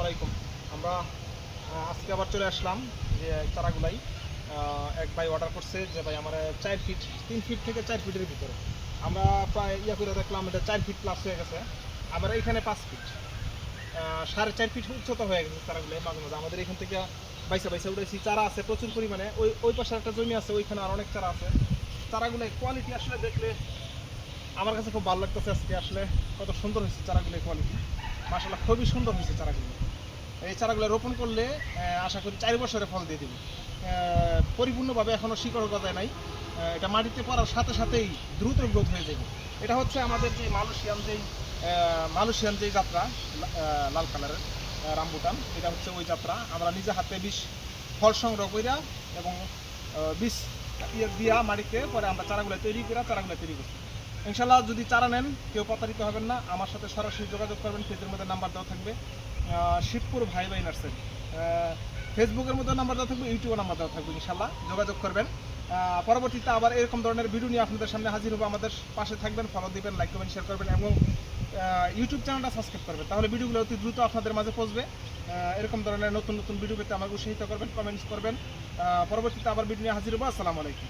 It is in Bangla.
আলাইকুম। আমরা আজকে আবার চলে আসলাম যে চারাগুলাই। এক ভাই অর্ডার করছে যে ভাই আমার 4 ফিট 3 ফিট থেকে 4 ফিটের ভিতরে। আমরা প্রায় করে দেখলাম এটা 4 ফিট প্লাস হয়ে গেছে। আবার এখানে 5 ফিট 4.5 ফিট উচ্চতা হয়ে গেছে চারাগুলো। মাঝে মাঝে আমাদের এখান থেকে বাইসা বাইসা উঠেছি, চারা আছে প্রচুর পরিমাণে। ওই পাশে একটা জমি আছে, ওইখানে আর অনেক চারা আছে। চারাগুলো কোয়ালিটি আসলে দেখলে আমার কাছে খুব ভালো লাগতেছে। আজকে আসলে কত সুন্দর হয়েছে চারাগুলোর কোয়ালিটি, মাশাআল্লাহ খুবই সুন্দর হয়েছে চারাগুলো। এই চারাগুলো রোপণ করলে আশা করি 4 বছরে ফল দিয়ে দেবে। পরিপূর্ণভাবে এখনও শিকড় গজায় নাই। এটা মাটিতে পড়ার সাথে সাথেই দ্রুত গ্রোথ হয়ে যাবে। এটা হচ্ছে আমাদের যে মালয়েশিয়ান যেই যাত্রা, লাল কালারের রামবুটান, এটা হচ্ছে ওই যাত্রা। আমরা নিজে হাতে বীজ ফল সংগ্রহ কইরা এবং বীজ দিয়া মাটিতে পরে আমরা চারাগুলো তৈরি করছি। ইনশাল্লাহ যদি চারা নেন কেউ প্রতারিত হবেন না, আমার সাথে সরাসরি যোগাযোগ করবেন। পেজের মধ্যে নাম্বার দেওয়া থাকবে, শিবপুর ভাই ভাই নার্সারি। ফেসবুকের মধ্যে নাম্বার দেওয়া থাকবে, ইউটিউবে নাম্বার দেওয়া থাকবে। ইনশাল্লাহ যোগাযোগ করবেন। পরবর্তীতে আবার এরকম ধরনের ভিডিও নিয়ে আপনাদের সামনে হাজির হবো। আমাদের পাশে থাকবেন, ফলো দিবেন, লাইক করবেন, শেয়ার করবেন এবং ইউটিউব চ্যানেলটা সাবস্ক্রাইব করবেন। তাহলে ভিডিওগুলো অতি দ্রুত আপনাদের মাঝে পৌঁছবে। এরকম ধরনের নতুন নতুন ভিডিও পেতে আমাকে উৎসাহিত করবেন, কমেন্টস করবেন। পরবর্তীতে আবার ভিডিও নিয়ে হাজির হবো। আসসালামু আলাইকুম।